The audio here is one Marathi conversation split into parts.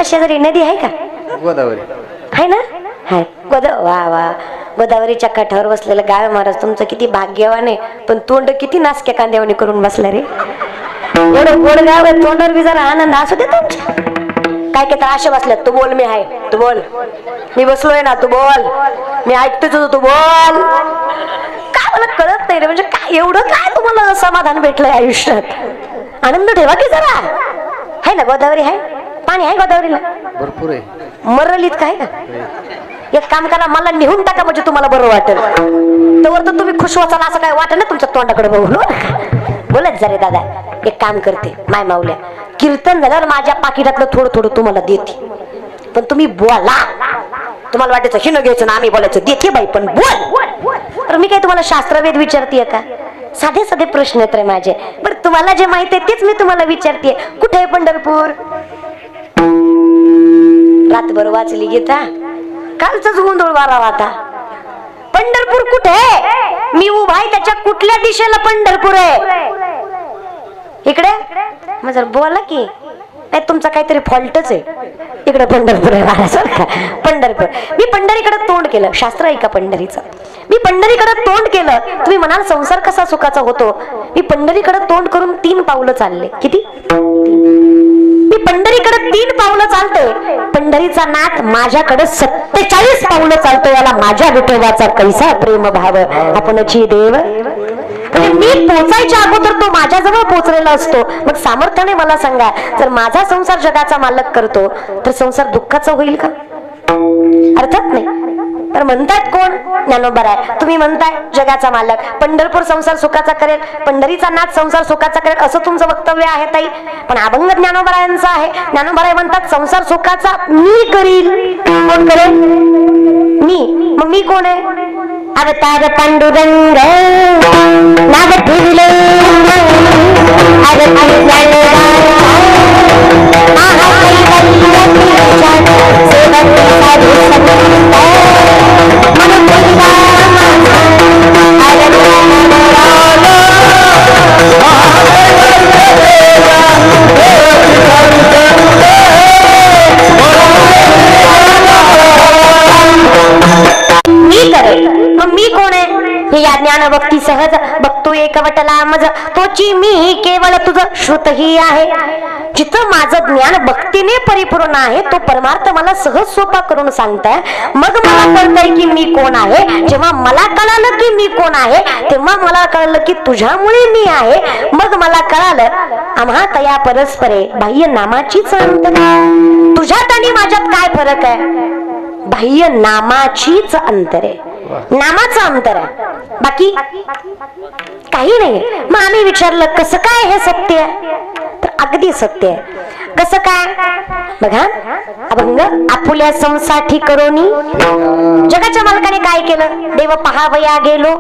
गावाशेजारी नदी आहे का? गोदावरी आहे ना? हाय वा वा, गोदावरीच्या काठावर बसलेलं गाव आहे महाराज. तुमचं किती भाग्यवान आहे. पण तोंड किती नासक्या कांद्यावानी करून बसला रे. एवढं गोड गाव आहे, तोंडावर बी जरा आनंद असू दे तुमच्या. काय काय तर असे बसल्यात, तू बोल मी आहे, तू बोल मी बसलोय ना, तू बोल मी ऐकतोच, तू बोल. काय मला कळत नाही रे, म्हणजे काय एवढं काय तुम्हाला समाधान भेटलंय आयुष्यात? आनंद ठेवा की जरा. आहे ना गोदावरी, आहे पाणी आहे गोदावरीला भरपूर आहे. मरलीत काय का? एक काम करा, मला निहून टाका म्हणजे तुम्हाला बरं वाटेल. तर तुम्ही खुश वाचाल असं काय वाटेल ना तुमच्या तोंडाकडे बघून. बोलत जा रे दादा. एक काम करते माय माऊल्या, कीर्तन झाल्यावर माझ्या पाकिटातलं थोडं थोडं तुम्हाला देते, पण तुम्ही बोला. तुम्हाला वाटायचं हिनं घ्यायचं ना आम्ही बोलायचं, देते बाई पण बोल. तर मी काय तुम्हाला शास्त्रवेद विचारतीये का? साधे साधे प्रश्न आहेत रे माझे. बरं तुम्हाला जे माहिती आहे तेच मी तुम्हाला विचारते. कुठे आहे पंढरपूर? रातभर वाचली गीता, कालचाच गोंधळ वारावा आता. पंढरपूर कुठे आहे? मी उभा आहे त्याच्या कुठल्या दिशेला पंढरपूर आहे? इकडे मग जर बोला की. नाही तुमचा काहीतरी फॉल्टच आहे. इकडे पंढरपूर आहे महाराज. पंढरपूर. मी पंढरीकडे तोंड केलं. शास्त्र आहे का पंढरीचं? मी पंढरीकडे तोंड केलं. तुम्ही म्हणाल संसार कसा सुखाचा होतो? मी पंढरीकडे तोंड करून 3 पावलं चालले. किती? मी पंढरीकडे 3 पावलं चालते. पंढरीचा नाथ माझ्याकडे 47 पावलं चालतो. याला माझ्या विठोबाचा कैसा प्रेम भाव आपणची देव. म्हणजे मी पोचायच्या अगोदर तो माझ्याजवळ पोचलेला असतो. मग सामर्थ्याने मला सांगा, जर माझा संसार जगाचा मालक करतो तर संसार दुःखाचा होईल का? अर्थात नाही. तर म्हणतात कोण? ज्ञानोबा आहे. तुम्ही म्हणताय जगाचा मालक, पंढरपूर संसार सुखाचा करेल, पंढरीचा नाथ संसार सुखाचा करेल, असं तुमचं वक्तव्य आहे ताई. पण अभंग ज्ञानोबरायांचा आहे. ज्ञानोबराय म्हणतात संसार सुखाचा मी करील. कोण करेल? मी. मग मी कोण आहे? अवतार पांडुरंग नाव ठेवले मी करेल. मग मी कोण आहे? हे या ज्ञान भक्ती सहज बघतो एकवटला मज तोची मी केवळ तुझं श्रुतही आहे. जिथं माझं ज्ञान भक्तीने परिपूर्ण आहे तो परमार्थ मला सहज सोपा करून सांगताय. मग मला कळतंय की मी कोण आहे. जेव्हा मला कळालं की मी कोण आहे तेव्हा मला कळलं की तुझ्यामुळे मी आहे. मग मला कळालं आम्हा तया परस्परे बाह्य नामाचीच अंतर. तुझ्यात आणि माझ्यात काय फरक आहे? बाह्य नामाचीच अंतर आहे. नामाचं अंतर आहे, बाकी काही नाही. मग आम्ही विचारलं कसं काय हे सत्य आहे? तर अगदी सत्य आहे. कसं काय? बघा अभंग आपुल्या संसाठी करोनी जगाच्या मालकाने काय केलं? देव पहावया गेलो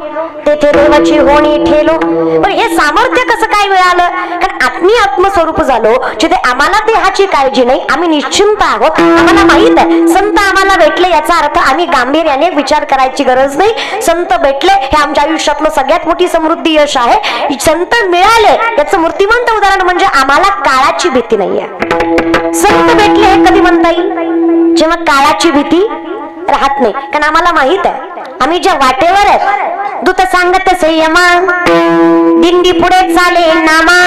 तेथे देवाची होणी ठेलो. पण हे सामर्थ्य कसं काय मिळालं? कारण आत्मी आत्मस्वरूप झालो जिथे आम्हाला देहाची काळजी नाही. आम्ही निश्चिंत आहोत. आम्हाला माहित आहे संत आम्हाला भेटले याचा अर्थ आम्ही गांभीर्याने विचार करायची गरज नाही. संत भेटले हे आमच्या आयुष्यातलं सगळ्यात मोठी समृद्धी यश आहे. संत मिळाले याचं मूर्तिमंत उदाहरण म्हणजे आम्हाला काळाची भीती नाहीये. संत भेटले हे कधी म्हणता येईल? जेव्हा काळाची भीती राहत नाही. कारण आम्हाला माहित आहे आम्ही ज्या वाटेवर आहेत दूत सांगत संयमा दिंडी पुढे चाले नामा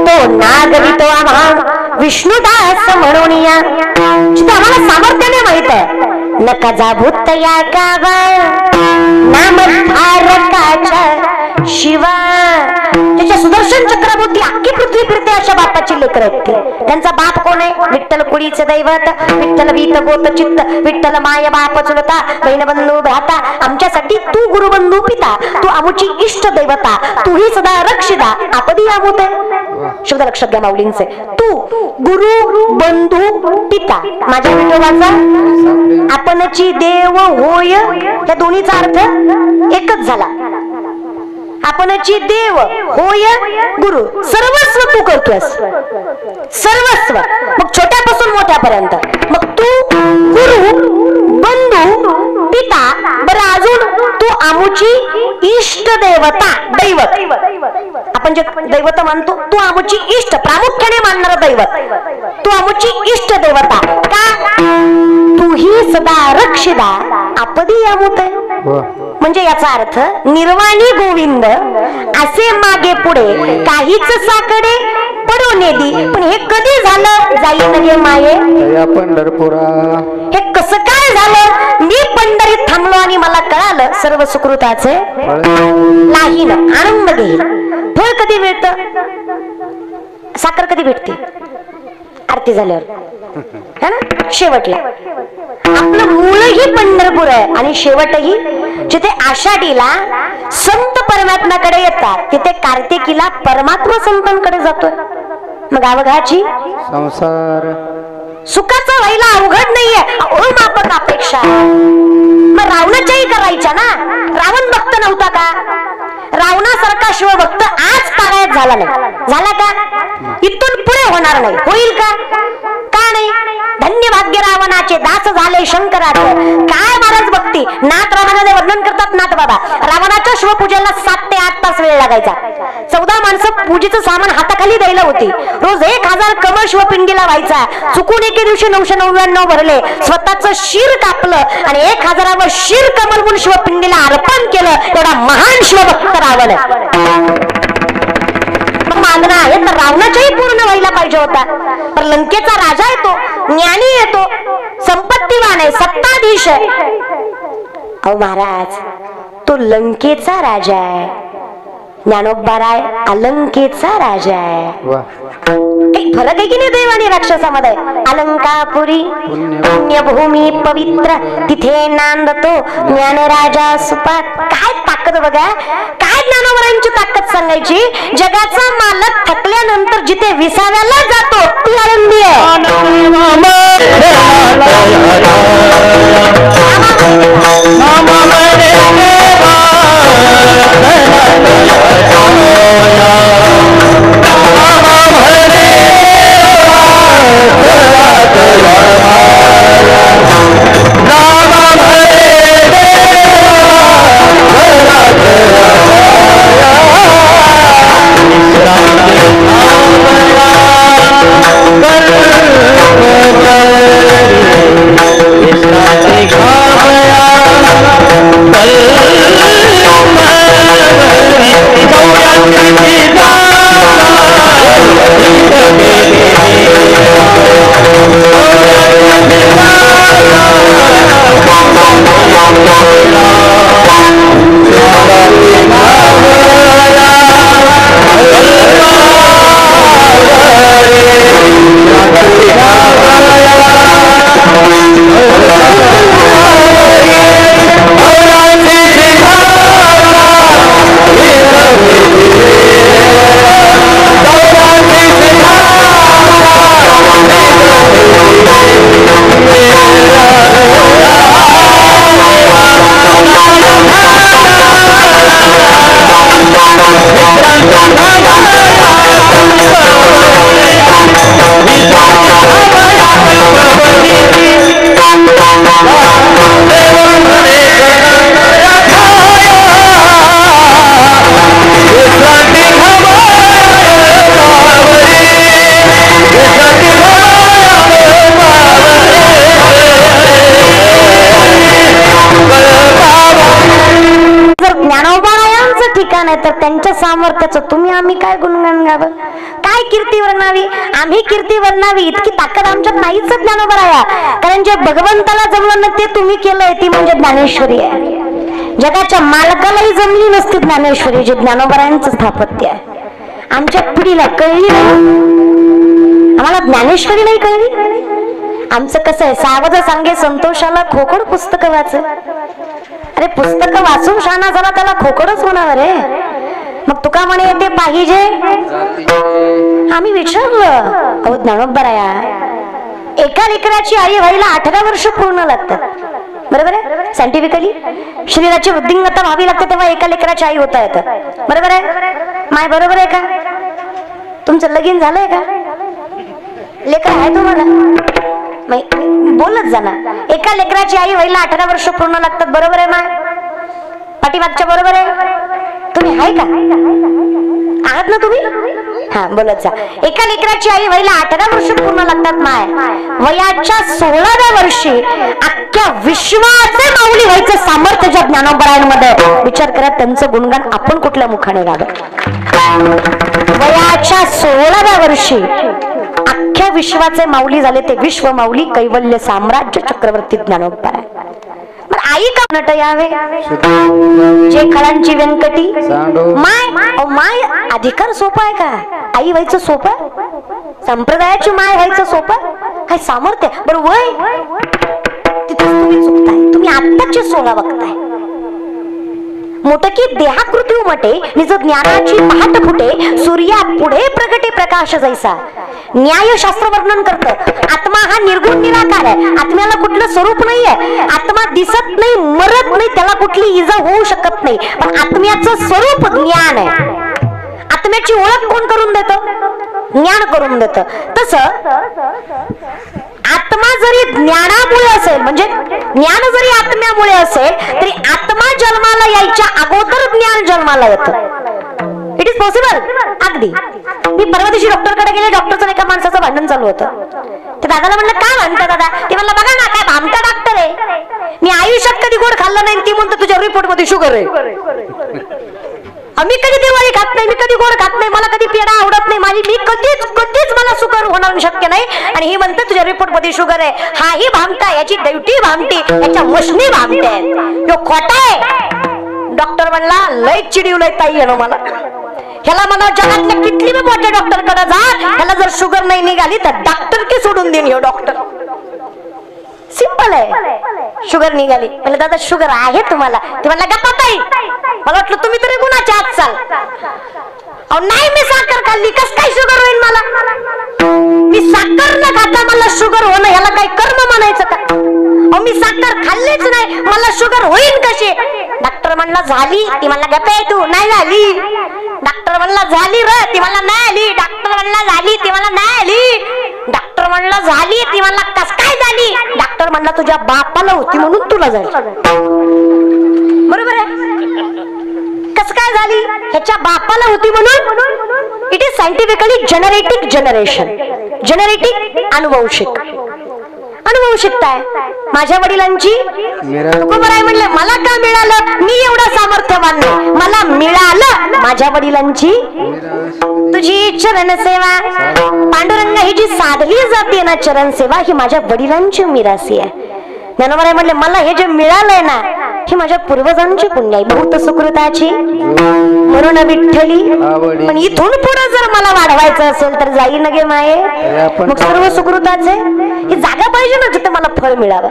तो नागवितो आम्हा विष्णुदास म्हणून या. जिथं आम्हाला सामर्थ्याने माहित आहे नका जाभूत या गावा नाम धारकाच्या शिवा. त्याच्या सुदर्शन चक्रभोवती अख्खी पृथ्वी फिरते अशा बापाची लेकर आहेत. त्यांचा बाप कोण आहे? विठ्ठल कुडीचे दैवत, विठ्ठल वीत गोत चित्त, विठ्ठल माय बाप चुलता, बहीण बंधू भ्राता. आमच्यासाठी तू गुरुबंधू पिता, तू आमची इष्ट देवता, तू ही सदा रक्षिता आपदी आमुत. शब्द लक्षात घ्या माऊलींचे. तू गुरु बंधू पिता माझ्या विठोबाचा आपणची देव होय. या दोन्हीचा अर्थ एकच झाला. आपणची देव होय गुरु. सर्वस्व तू करतोस, सर्वस्व. मग छोट्यापासून मोठ्यापर्यंत. मग तू गुरु बंधू पिता, बरं अजून तू आमुची इष्ट देवता, दैवत. आपण जे दैवत मानतो तू आमुची इष्ट, प्रामुख्याने मानणार दैवत, तू आमुची इष्ट देवता का? तू ही सदा रक्षिदा आपदी अमुते. म्हणजे याचा अर्थ निर्वाणी गोविंद असे मागे पुढे काहीच साकडे पडू नेदी. पण हे कधी झालं? जाईन गे माये पंढरपुरा. हे कसं काय झालं? मी पंढरीत थांबलो आणि मला कळालं सर्व सुकृताचे नाही ना. आनंद घेईल. फळ कधी भेटत? साखर कधी भेटते? आरती झाल्यावर है ना, शेवटला. आपलं मूळही पंढरपूर आहे आणि शेवटही जिथे आषाढीला संत परमात्म्याकडे येतात तिथे कार्तिकीला परमात्मा संतांकडे जातोय. मग अवघाची संसार सुखाचा व्हायला अवघड नाहीये, अमापक अपेक्षा. मग रावणाच्याही करायच्या ना. रावण भक्त नव्हता का? रावणासारखा शिवभक्त आज तागायत झाला नाही. झाला का? इथून पुढे होणार नाही. होईल का? का नाही? धन्य भाग्य रावणाचे, दास झाले शंकराचे. काय महाराज भक्ती. नाथ रावणाने वर्णन करतात नाथ बाबा. रावणाच्या शिवपूजेला 7 ते 8 तास वेळ लागायचा. 14 माणसं पूजेचं सामान हाताखाली द्यायला होती. रोज 1000 कमळ शिवपिंडीला व्हायचा. चुकून एके दिवशी 999 भरले. स्वतःच शिर कापलं आणि 1000वर शिर कमल म्हणून शिवपिंडीला अर्पण केलं. एवढा महान शिवभक्त रावण मागणं आहे तर रावणाच्याही पूर्ण व्हायला पाहिजे होता. पण लंकेचा राजा येतो, ज्ञानी येतो, संपत्तीवान आहे, सत्ताधीश आहे. अहो महाराज, तो लंकेचा राजा आहे. ज्ञानोबाराय अलंकेचा राजा आहे. काही फरक आहे की नाही देव आणि राक्षसामध्ये? अलंकापुरी पुण्यभूमी पवित्र, तिथे नांदतो ज्ञानराजा सुपात. काय ताकद बघा, काय ज्ञानोबरांची ताकद सांगायची. जगाचा मालक थकल्यानंतर जिथे विसाव्याला जातो ती आनंदी आहे. तर त्यांच्या सामर्थ्याचं तुम्ही आम्ही काय गुणगान गावं, काय कीर्ती वर्णावी, आम्ही कीर्ती वर्णावी इतकी ताकद आमच्यात नाहीच ज्ञानोबराया. कारण जे भगवंताला जमलं ना ते तुम्ही केलंय ती म्हणजे ज्ञानेश्वरी आहे. जगाच्या मालकालाही जमली नसती ज्ञानेश्वरी, जे ज्ञानोबरायांचं स्थापत्य आहे. आमच्या पिढीला कळली नाही, आम्हाला ज्ञानेश्वरी नाही कळली. आमचं कसं आहे, सावध सांगे संतोषाला खोकड पुस्तक वाच. अरे पुस्तक वाचून शहाणा झाला त्याला खोकडच होणार रे. मग तुका म्हणे ते पाहिजे. आम्ही विचारलं, अहो ज्ञानोबराया, एका लेकराची आई व्हायला 18 वर्ष पूर्ण लागतात, बरोबर आहे? सायंटिफिकली शरीराची वृद्धिंगता व्हावी लागते तेव्हा एका लेकराची आई होता येतं, बरोबर आहे? माय बरोबर आहे का? तुमचं लगीन झालंय का? लेकर आहे तुम्हाला? बोलत जा ना. एका लेकराची आई व्हायला 18 वर्ष पूर्ण लागतात, बरोबर आहे माय? पाठीमागच्या बरोबर आहे? तुम्ही आहे का? आहात ना तुम्ही? हा, बोलत जा. एका लेकराची आई व्हायला 18 वर्ष पूर्ण लागतात माय. वयाच्या 16व्या वर्षी अख्ख्या विश्वाचे माऊली व्हायचं सामर्थ्य ज्या ज्ञानोबरायांमध्ये. विचार करा, त्यांचं गुणगान आपण कुठल्या मुखाने गावं? वयाच्या 16व्या वर्षी अख्ख्या विश्वाचे माऊली झाले ते विश्व माऊली कैवल्य साम्राज्य चक्रवर्ती ज्ञानोबराय. आई का नट यावे जे खळांची व्यंकटी माय. माय अधिकार सोपा आहे का? आई व्हायचं सोपं? संप्रदायाची माय व्हायचं सोपं? काय सामर्थ्य? बरं वय तिथेच तुम्ही चुकताय. तुम्ही आत्ताचे 16 बघताय. मोठकी देहाकृती उमटे निज ज्ञानाची पहाट फुटे सूर्या पुढे प्रगटे प्रकाश जैसा. न्यायशास्त्र वर्णन करतं आत्मा हा निर्गुण निराकार आहे. आत्म्याला कुठलं स्वरूप नाहीये. आत्मा दिसत नाही, मरत नाही, त्याला कुठली इजा होऊ शकत नाही. पण आत्म्याचं स्वरूप ज्ञान आहे. आत्म्याची ओळख कोण करून देतं? ज्ञान करून देतं. तसं आत्मा जरी ज्ञानामुळे असेल, म्हणजे ज्ञान जरी आत्म्यामुळे असेल, तरी आत्मा जन्माला यायच्या अगोदर ज्ञान जन्माला येतं. It is possible. अगदी मी परवा दिवशी डॉक्टरकडे गेले. डॉक्टरचं एका माणसाचं भांडण चालू होतं. ते दादाला म्हणलं काय म्हणता दादा? ते म्हणलं बघा ना, काय भामटा डॉक्टर आहे. मी आयुष्यात कधी गोड खाल्लं नाही, ती म्हणतो तुझ्या रिपोर्ट मध्ये शुगर आहे. मी कधी दिवाळी खात नाही, मी कधी गोड खात नाही, मला कधी पेढा आवडत नाही, मी कधीच मला शुगर होणार शक्य नाही. आणि ही म्हणते तुझ्या रिपोर्ट मध्ये शुगर आहे. हाही भामटा, याची दैवटी भामटी, याच्या मशनी भामटे आहेत. ह्यो खोटा आहे. डॉक्टर म्हणला लय चिडीवलंय ताई येणं मला. ह्याला म्हणा जगातल्या किती मोठ्या डॉक्टर कडे जा, ह्याला जर शुगर नाही निघाली तर डॉक्टर की सोडून देईन ह्यो डॉक्टर. सिंपल आहे. शुगर निघाली, म्हणजे दादा शुगर आहे तुम्हाला? ते म्हणला गप्पा ताई, मला वाटलं तुम्ही तरी गुणाच्या आत चाल. अहो नाही, मी साखर खाल्ली, कस काय शुगर होईल मला? मी साखर न खाता मला शुगर होणं ह्याला काही कर्म म्हणायचं का? अहो मी साखर खाल्लीच नाही, मला शुगर होईल कशी? डॉक्टर म्हणला झाली. ती म्हणला गप्पा आहे तू, नाही झाली. डॉक्टर म्हणला झाली र, ती म्हणला नाही आली. डॉक्टर म्हणला झाली, ती म्हणला नाही आली. डॉक्टर म्हणला झाली, ती म्हणला कस काय झाली? डॉक्टर म्हणला तुझ्या बापाला होती म्हणून तुला झाली. बरोबर आहे. कस काय झाली? ह्याच्या बापाला होती म्हणून. It is scientifically genetic generation. Genetic अनुवंशिक. अनुवंशिकता आहे. माझ्या वडिलांची तुकोबराय म्हणले मला का मिळालं? मी एवढा सामर्थ्यवान नाही, मला मिळालं माझ्या वडिलांची तुझी चरण सेवा. पांडुरंग ही जी साधली जाते ना चरण सेवा, ही माझ्या वडिलांची मिरासी आहे. ज्ञानोबराय म्हणले मला हे जे मिळालंय ना, ही माझ्या पूर्वजांची पुण्य आहे. बहुत सुकृताची म्हणून विठ्ठली. पण इथून पुढे जर मला वाढवायचं असेल तर जाई नगे माये. मग सर्व सुकृताचे ही जागा पाहिजे ना जिथे मला फळ मिळावं.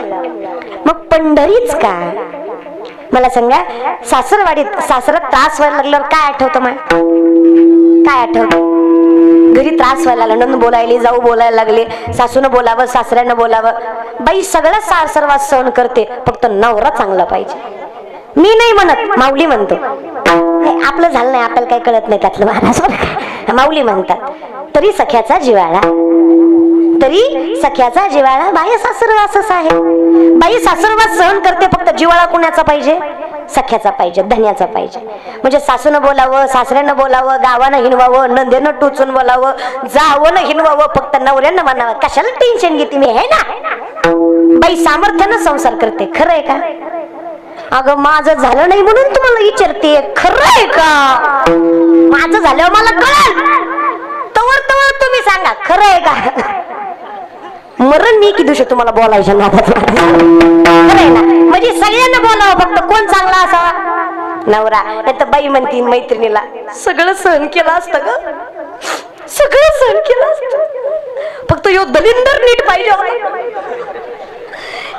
मग पंढरीच का? मला सांगा, सासरवाडीत सासरात त्रास व्हायला लागल्यावर काय आठवतं? मग काय आठवतं? घरी त्रास व्हायला लागला, नंद बोलायला, जाऊ बोलायला लागले, सासूनं बोलावं, सासऱ्यानं बोलावं. बाई सगळं सार सर्वात सहन करते, फक्त नवरा चांगला पाहिजे. मी नाही म्हणत, माऊली म्हणतो. आपलं झालं नाही, आपल्याला काही कळत नाही त्यातलं महाराज. माऊली म्हणतात तरी सख्याचा जिव्हाळा, तरी सख्याचा जिव्हाळा. बाई सासरवासच आहे. बाई सासरवास सहन करते, फक्त जिव्हाळा कुणाचा पाहिजे? सख्याचा पाहिजे, धन्याचा पाहिजे. म्हणजे सासूनं बोलावं, सासऱ्यानं बोलावं, गावानं हिनवावं, नंदेनं टोचून बोलावं, जावं हिनवावं, फक्त नवऱ्यानं म्हणावं कशाला टेन्शन घेते मी, आहे ना? बाई सामर्थ्यानं संसार करते. खरं आहे का? अगं माझं झालं नाही म्हणून तुम्हाला विचारते, खरं आहे का? माझं झाल्यावर मला कळलं, तवर तुम्ही सांगा खरं आहे का? मरण मी की दिवशी तुम्हाला बोलायचं ना. खरं आहे ना? म्हणजे सगळ्यांना बोलावं, फक्त कोण चांगला असावा? नवरा. नाही तर बाई म्हणती मैत्रिणीला सगळं सहन केलं असतं ग, सगळं सहन केलं असतं, फक्त यो दलिंदर नीट पाहिजे.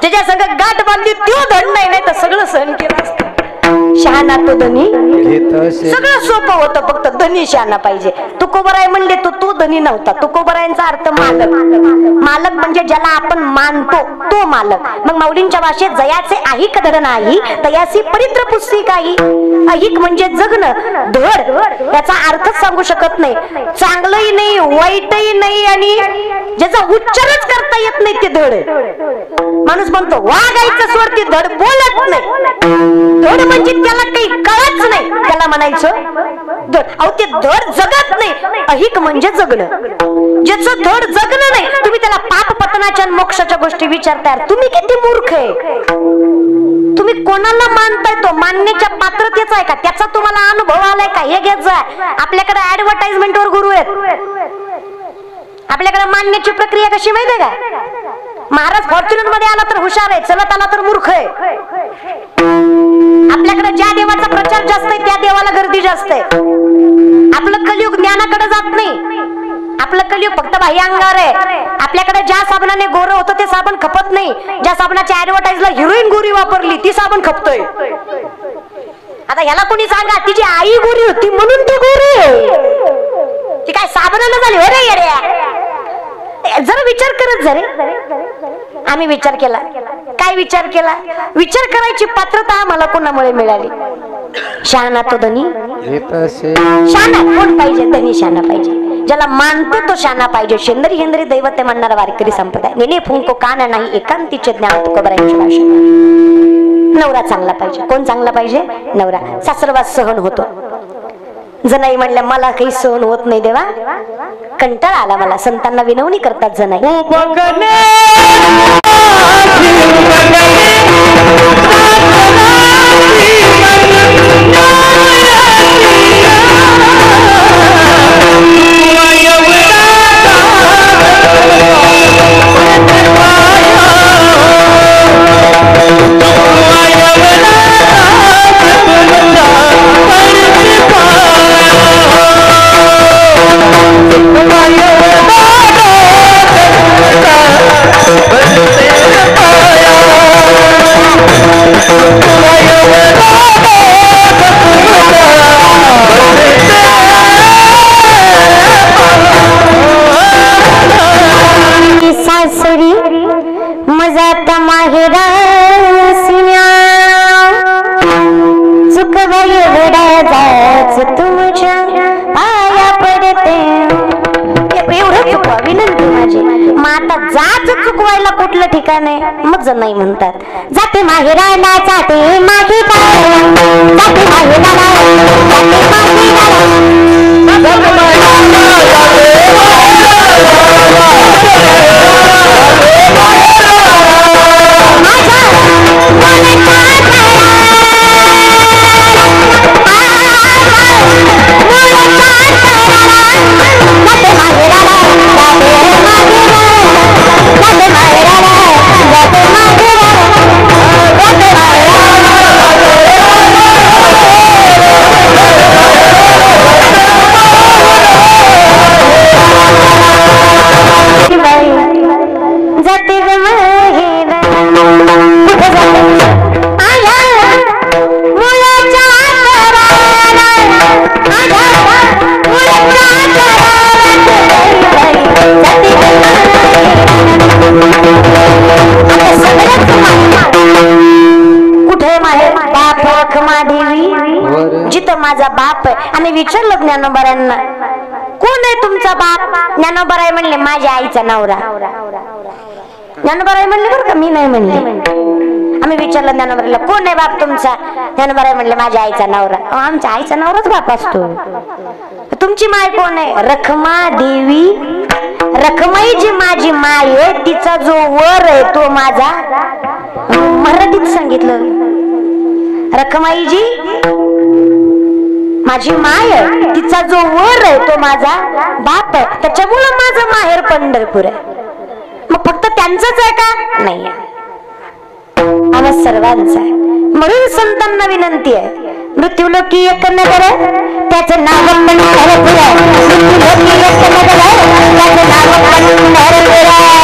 ज्याच्या संग गाठ बांधली त्यो धड नाही, नाही तर सगळं सहन केलं असतं. शहाणा तो धनी घेत असे सगळं सोपं होतं, फक्त धनी शहाणा पाहिजे. तुकोबराय म्हणले तो धनी नव्हता. तुकोबरायांचा अर्थ मालक. मालक म्हणजे ज्याला आपण मानतो तो मालक. मग माऊलींच्या भाषेत जयाचे आहिक धड नाही तयासी परित्र पुस्तिक काही. अहिक म्हणजे जगणं, धड याचा अर्थच सांगू शकत नाही. चांगलंही नाही वाईटही नाही आणि ज्याचा उच्चारच करता येत नाही ते धड. माणूस म्हणतो वागायचं सोड, ती धड बोलत नाही. धड म्हणजे त्याला काही कळत नाही, त्याला म्हणायचं धड. अहो ते धड जगत नाही. अहिक म्हणजे जगणं. ज्याचं धड जगणं नाही, तुम्ही त्याला पाप पतनाच्या मोक्षाच्या गोष्टी विचारताय. तुम्ही किती मूर्ख आहे. तुम्ही कोणाला मानताय, तो मानण्याच्या पात्रतेचा आहे का, त्याचा तुम्हाला अनुभव आलाय का, हे घेत जा. आपल्याकडे ऍडव्हर्टाइजमेंट वर गुरु आहेत. आपल्याकडे मानण्याची प्रक्रिया कशी माहितीये का? महाराज फॉर्च्युनर मध्ये आला तर हुशार आहे, चलत आला तर मूर्ख आहे. आपल्याकडे ज्या देवाचा प्रचार जास्त आहे त्या देवाला गर्दी जास्त आहे. आपलं कलियुग ज्ञानाकडे जात नाही. आपलं कलियुग फक्त बाह्य अंगावर आहे. आपल्याकडे ज्या साबणाने गोरं होतं ते साबण खपत नाही. ज्या साबणाच्या ऍडव्हर्टाइजला हिरोईन गोरी वापरली ती साबण खपतोय. आता ह्याला कोणी सांगा तिची आई गोरी होती म्हणून ती गोरी आहे. ती काय साबणानं झाली हो रे येड्या. जरा विचार करत जा रे. आम्ही विचार केला. काय विचार केला? विचार करायची पात्रता आम्हाला कोणामुळे मिळाली? शहाणा तो धनी घेत असे. शहाणा कोण पाहिजे? धनी शहाणा पाहिजे. ज्याला मानतो तो शहाणा पाहिजे. शेंदरी हेंदरी दैवत म्हणणारा वारकरी संप्रदाय. नेने फुंको कान नाही एकांतीचे ज्ञान तुकोबरायांची भाषा. नवरा चांगला पाहिजे. कोण चांगला पाहिजे? नवरा. सासरवास सहन होतो. जनाई म्हणल्या मला काही सहन होत नाही देवा, कंटाळा आला मला. संतांना विनवणी करतात जनाई. सासरी मजात माहेरा सिन्या चुक वेडा जाच तुमच्या पाया पडते. एवढं चुकवा विनंती माझी. मग आता जाच चुकवायला कुठलं ठिकाण आहे? मग जनाई म्हणतात जाते माहेराला जाते माहेराला जाते माहेराला जाते जिथं माझा बाप आहे. आम्ही विचारलं ज्ञानोबारांना कोण आहे तुमचा बाप? ज्ञानोबाराय म्हणले माझ्या आईचा नवरा. ज्ञानोबाराय म्हणले बरं का, मी नाही म्हणले. आम्ही विचारलं ज्ञानोबाराला कोण आहे बाप तुमचा? ज्ञानोबाराय म्हणले माझ्या आईचा नवरा. आमच्या आईचा नवराच बाप असतो. तुमची माय कोण आहे? रखमा देवी. रखमाई जी माझी माय आहे तिचा जो वर आहे तो माझा. मराठीत सांगितलं. रखमाई जी माझी माय आहे तिचा जो वर आहे तो माझा बाप आहे. त्याच्यामुळं माझं माहेर पंढरपूर आहे. मग फक्त त्यांचंच आहे का? नाही, आम्हा सर्वांचा आहे. म्हणून संतांना विनंती आहे मृत्यूलोकी एक नगर त्याचं नाव पंढरपूर आहे. मृत्यूलोकी एक नगर त्याचं नाव पंढरपूर आहे.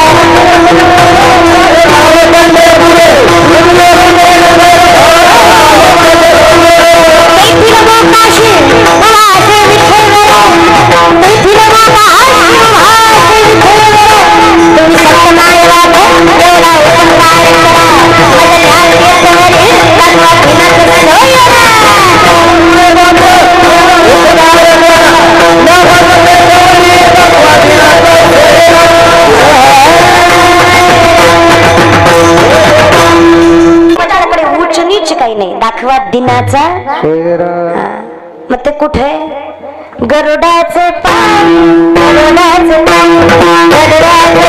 दिनाचा सोयरा. मग ते कुठे गरुडाचं पाय गरुडाचं पाय गरुडाचं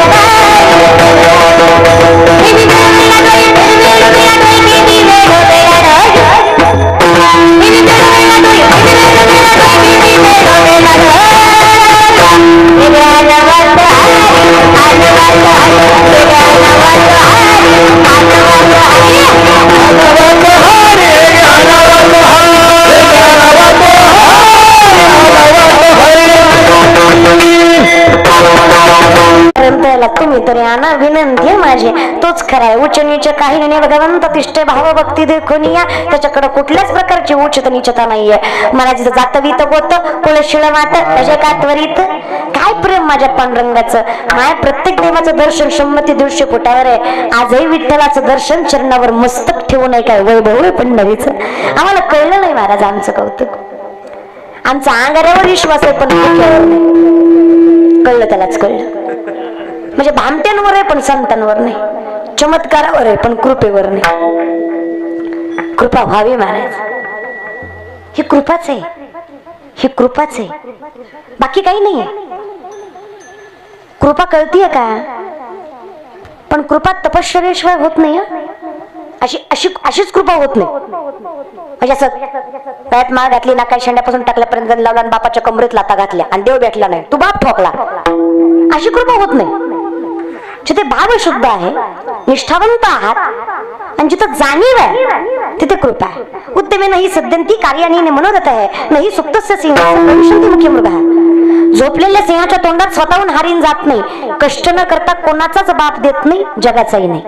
तुम्ही तरी आणा विनंती माझी तोच खरा आहे. उच्च नीच काही नाही भगवंत तिष्ठे भाव भक्ती देखून या. त्याच्याकडे कुठल्याच प्रकारची उच्च नीचता नाहीये. मला जिथं जातवीत गोत कुळशिळ मात त्याच्या काय त्वरित काय प्रेम माझ्या पांडुरंगाचं. माझ्या प्रत्येक देवाचं दर्शन संमती दृश्य पोटावर आहे. आजही विठ्ठलाचं दर्शन चरणावर मस्तक ठेवून आहे. काय वैभव आहे पंढरीचं. आम्हाला कळलं नाही महाराज आमचं कौतुक. आमचा अंगाऱ्यावर विश्वास आहे पण डोक्यावर नाही. कळलं त्यालाच कळलं. म्हणजे भामट्यांवर आहे पण संतांवर नाही. चमत्कारावर आहे पण कृपेवर नाही. कृपा व्हावी महाराज. ही कृपाच आहे. ही कृपाच आहे. बाकी काही नाही. कृपा कळतीये का? पण कृपा तपश्चर्याशिवाय होत नाही. अशीच कृपा होत नाही. म्हणजे असं पायात माळ घातली ना काय शेंड्यापासून टाकल्यापर्यंत लावला आणि बापाच्या कमरेत लाता घातल्या आणि देव भेटला नाही तू बाप ठोकला. अशी कृपा होत नाही. जिथे भाव शुद्ध आहे निष्ठावंत आहात आणि जिथं जाणीव आहे तिथे कृपा आहे. उत्तमे नाही सद्यंती कार्याने मनोरथ आहे नाही सुप्तस्य सिंहासन मुख्य मृग. झोपलेल्या सिंहाच्या तोंडात स्वतःहून हारीन जात नाही. कष्ट न करता कोणाचाच बाप देत नाही जगाचाही नाही.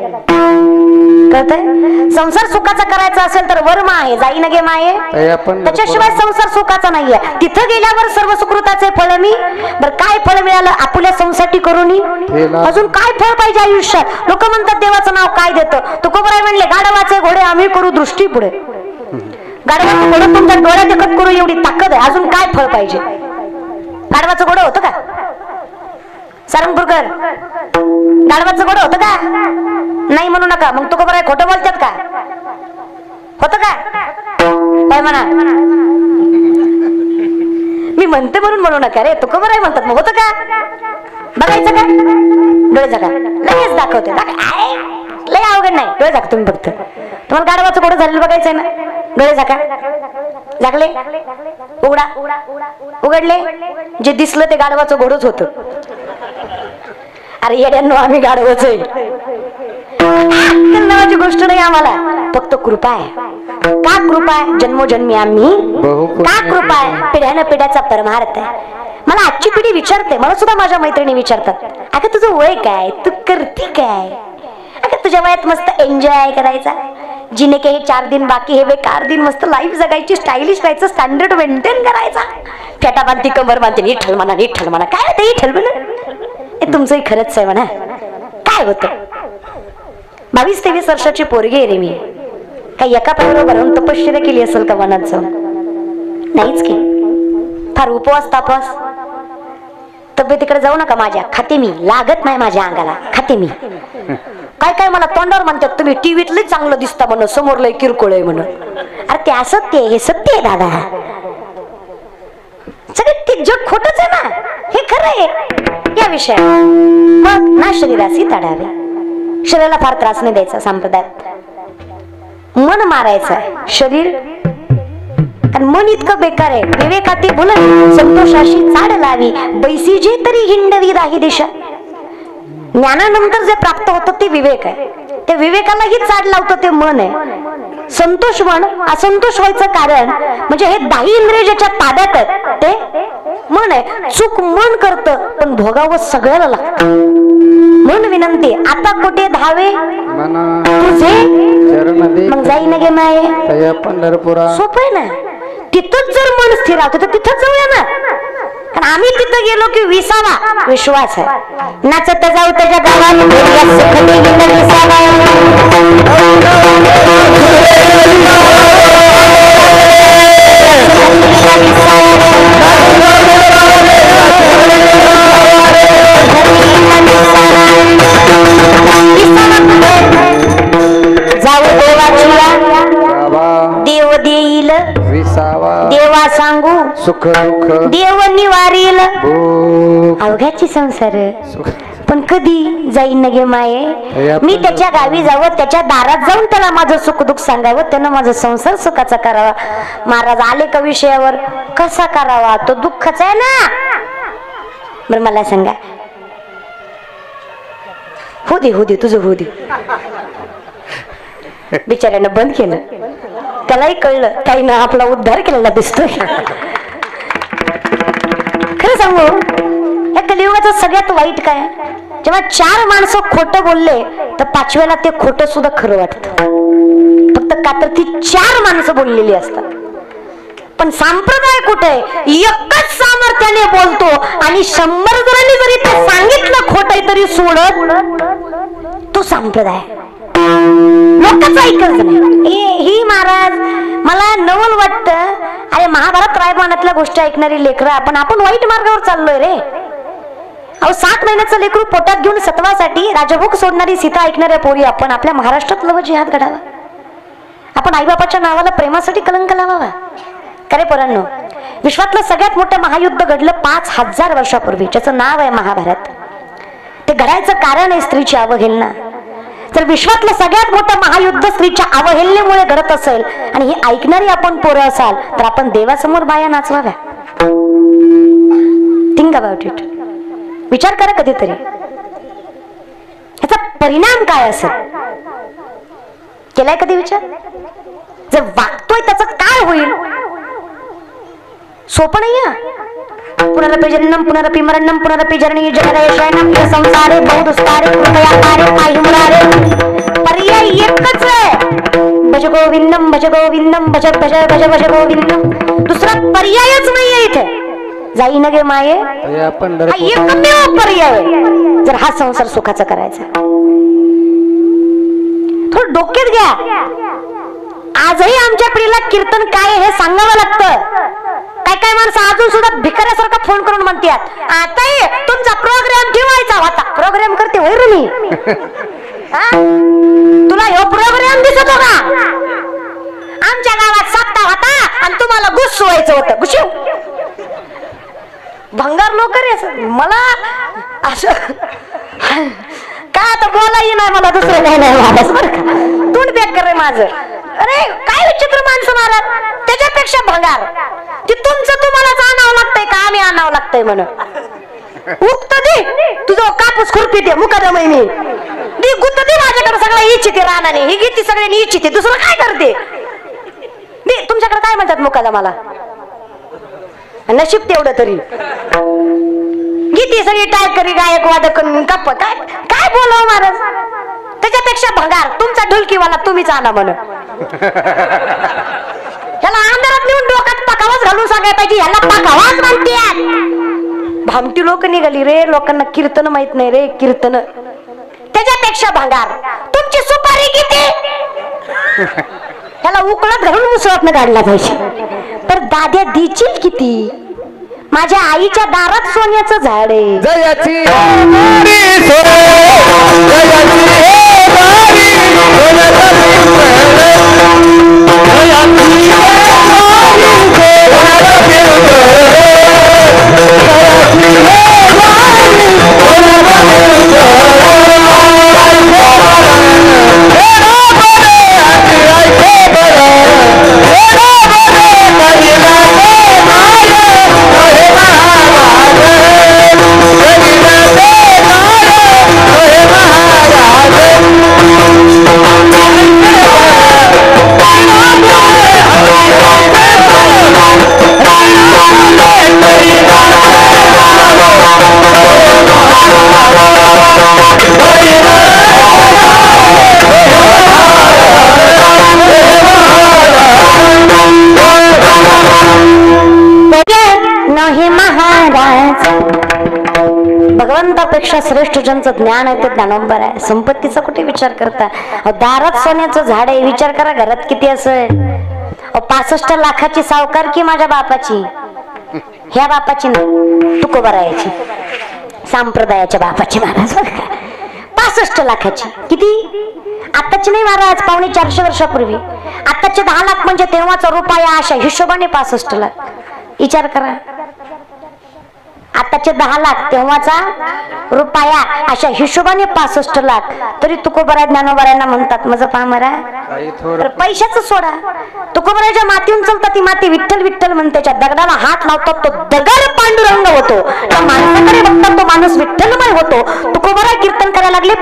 कळतंय? संसार सुखाचा करायचा असेल तर वर्म आहे जाई नगे माये. त्याच्याशिवाय संसार सुखाचा नाहीये. तिथं गेल्यावर सर्व सुकृताचे फळ मी. बरं काय फळ मिळालं आपुल्या संसारी करून. अजून काय फळ पाहिजे आयुष्यात? लोक म्हणतात देवाचं नाव काय देतं. तुकोबराय म्हणले गाढवाचे घोडे आम्ही करू दृष्टी पुढे. गाढवाचं घोडं तुमच्या डोळ्यात एकत करू एवढी ताकद आहे. अजून काय फळ पाहिजे? गाढवाचं घोडं होतं का सारंगपूरकर? गाढवाचं घोडं होतं का? नाही म्हणू नका. मग तुकोबराय खोटं बोलतात का? होतं का? काय म्हणा मी म्हणते म्हणून म्हणू नका रे. तुकोबराय म्हणतात मग होतं का? बघायचं का? डोळे जागा लगेच दाखवते. लय अवघड नाही. डोळे जागा तुम्ही फक्त. तुम्हाला गाढवाचं घोडं झालेलं बघायचंय ना. डोळे जागा जागले उघडा उघडले. जे दिसलं ते गाढवाचं घोडच होतं. अरे येड्यांनो आम्ही गाढवच आहे. नावाची गोष्ट नाही आम्हाला. फक्त कृपा आहे. का कृपा आहे? जन्मोजन्मी आम्ही का कृपा आहे? पिढ्यानं पिढ्याचा परमार्थ आहे. मला आजची पिढी विचारते. मला सुद्धा माझ्या मैत्रिणी विचारतात अगं तुझं वय काय? तू करते काय? अगं तुझ्या वयात मस्त एन्जॉय करायचा. जिने के हे 4 दिन बाकी हे बेकार दिन. मस्त लाईफ जगायची. स्टायलिश राहायचं. स्टँडर्ड मेंटेन करायचा. फेटा बांधती कमर बांधते. नीठल म्हणा नीठल म्हणा. काय होतं नीठल म्हणा? हे तुमचंही खरंच आहे म्हणा. काय होतं? 22-23 वर्षाची पोरगी आहे रे मी. काही एका पायावर राहून तपश्चर्या केली असेल का वनात जाऊन? नाहीच की. फार उपवास तापवास. तब्येतीकडे जाऊ नका माझ्या. खाते मी. लागत नाही माझ्या अंगाला. खाते मी. काय काय मला तोंडावर म्हणतात तुम्ही टीव्हीत लय चांगलं दिसता म्हणून समोर लय किरकोळ आहे म्हणून. अरे ते असत्य आहे. हे सत्य आहे दादा. सगळे ते जग खोटच आहे ना. हे खरं आहे या विषयात. मग ना शरीराशी तडावे. शरीराला फार त्रास नाही द्यायचा संप्रदायात. मन मारायचं आहे. शरीर आणि मन इतकं बेकार आहे. विवेकाती बोलत संतोषाशी चाड लावी बैसी जे तरी हिंडवी राही दिशा. ज्ञानानंतर जे प्राप्त होतं ते विवेक आहे. त्या विवेकालाही चाड लावतं ते मन आहे. संतोष मन असंतोष व्हायचं कारण म्हणजे हे 10 इंद्रिय ज्याच्या ताब्यात आहेत ते मन आहे. चूक मन करतं पण भोगावं सगळ्याला लागतं. मन विनंती आता कुठे धावे तुझे मग जाई नगे माये. पंढरपुरा सोपं आहे ना. तिथंच जर मन स्थिर राहतं तर तिथंच जाऊया ना. कारण आम्ही तिथं गेलो की विसावा विश्वास आहे. नाचत जाऊ त्याच्या गावात जाऊ देवाची देव सुख दुःख देव निवारील भूक अवघ्याची संसार. सुख पण कधी जाईन न गे माये, मी त्याच्या गावी जावं, त्याच्या दारात जाऊन त्याला माझं सुख दुःख सांगावं, त्यानं माझा संसार सुखाचा करावा. महाराज आले का विषयावर, कसा करावा तो दुःखाचा आहे ना. बरं मला सांगा, हो दे तुझं हो दे. बिचाऱ्यानं बंद केलं, त्यालाही कळलं काही ना आपला उद्धार केलेला दिसतोय. खरं सांगू, या कलियुगाचं सगळ्यात वाईट काय, जेव्हा 4 माणसं खोटं बोलले तर 5व्याला ते खोटं सुद्धा खरं वाटतं. फक्त का तर ती 4 माणसं बोललेली असतात. पण संप्रदाय कुठे, एकच सामर्थ्याने बोलतो आणि 100 जणांनी जरी ते सांगितलं खोटं तरी सोडत, तो संप्रदाय. लोकच ऐकत नाही. ही महाराज मला नवल वाटतं. अरे महाभारत रामायणातल्या गोष्टी ऐकणारी लेकरं आपण वाईट मार्गावर चाललोय रे. अहो 7 महिन्याचं लेकरू पोटात घेऊन सत्वासाठी राजभोग सोडणारी सीता ऐकणाऱ्या पोरी आपण आपल्या महाराष्ट्रात लव जिहाद घडावा. आपण आईबापाच्या नावाला प्रेमासाठी कलंक लावावा. खरे पोरांनो, विश्वातलं सगळ्यात मोठं महायुद्ध घडलं 5000 वर्षापूर्वी, ज्याचं नाव आहे महाभारत. ते घडायचं कारण आहे स्त्रीची अवहेलना. जर विश्वातलं सगळ्यात मोठं महायुद्ध स्त्रीच्या अवहेलनेमुळे घडत असेल आणि ही ऐकणारी आपण पोरं असाल तर आपण देवासमोर बाया नाचवाव्या. Think about it. विचार करा कधीतरी ह्याचा परिणाम काय असेल. केलाय कधी विचार? जर वागतोय त्याचं काय होईल? सोपं नाही. पुनरपि जन्म पुनरपि मरणम पुनरपि जननी जगदयशयनम ये संसारे बहुदुस्तारे कृपयाकारे पाहि मुरारे. पर्याय एकच आहे, भज गोविंदम भज गोविंदम भज भज भज भज गोविंदम. दुसरा पर्यायच नाहीये इथे. जाई न गे माये, हा एकमेव पर्याय आहे जर हा संसार सुखाचा करायचा. थोडं डोक्यात घ्या. आजही आमच्या पिढीला कीर्तन काय हे सांगावं लागतं. काय माणसं अजून सुद्धा भिकाऱ्यासारखा फोन करून म्हणतात, आता तुमचा प्रोग्राम ठेवायचा होता. प्रोग्राम करते होय रे मी. तुला ह्यो प्रोग्राम दिसत होता? आमच्या गावात सप्ताह होता आणि तुम्हाला गुस्सू व्हायचं होतं. गुस्सू भंगार लोक रे. मला असं काय आता बोलाही नाही, मला दुसरं काही नाही वाटत बरं का. तोंड बॅक कर रे माझं. अरे काय विचित्र माणसं महाराज. त्याच्यापेक्षा भंगार ती तुमचं तुम्हालाच आणावं लागतंय का आम्ही आणावं लागतंय म्हणून. उगत दे तुझं कापूस खुरपी दे मुकादम मी दे गुत्त दे माझ्याकडे सगळं इच्छिते रानाने ही गीती सगळ्यांनी इच्छिते. दुसरं काय करते दे. तुमच्याकडे काय म्हणतात मुकादमाला? नशीब तेवढं तरी. गीती सगळी टाय करी गायक वादक कप काय काय बोलावं महाराज. त्याच्यापेक्षा भंगार तुमचा ढोलकीवाला तुम्हीच आणा म्हणून. ह्याला अंधारात नेऊन डोक्यात पाकावाच घालून सांगायला पाहिजे ह्याला पाकावाच म्हणते. भामटी लोक निघाली रे. लोकांना कीर्तन माहित नाही रे. कीर्तन त्याच्यापेक्षा भंगार. तुमची सुपारी किती? ह्याला उकळत घालून मुसळातनं काढला पाहिजे. तर दाद्या दिचील किती? माझ्या आईच्या दारात सोन्याचं झाड आहे. जयाची भगवंतापेक्षा श्रेष्ठ ज्यांचं ज्ञान आहे ते ज्ञानोबर आहे. संपत्तीचा कुठे विचार करता? दारात सोन्याचं झाड आहे. विचार करा घरात किती असं. 65 लाखाची सावकारकी माझ्या बापाची. ह्या बापाची नाही तुकोबरायाची संप्रदायाच्या बापाची महाराज. 65 लाखाची. किती? आताची नाही महाराज, 450 वर्षापूर्वी. आताचे 10 लाख म्हणजे तेव्हाचा रुपया अशा हिशोबाने 65 लाख. विचार करा. आताचे 10 लाख तेव्हाचा रुपया अशा हिशोबाने 65 लाख. तरी तुकोबरा ज्ञानोबरायांना म्हणतात माझं पामरा तर पैशाच सोडा. तुकोबराच्या मातीहून चालतात ती माती विठ्ठल विठ्ठल म्हणते. त्या दगडाला हात लावतात तो दगड पांडुरंग होतो. त्या माणसाकडे बघतात तो माणूस विठ्ठलमय होतो. तुकोबरा कीर्तन करायला लागले.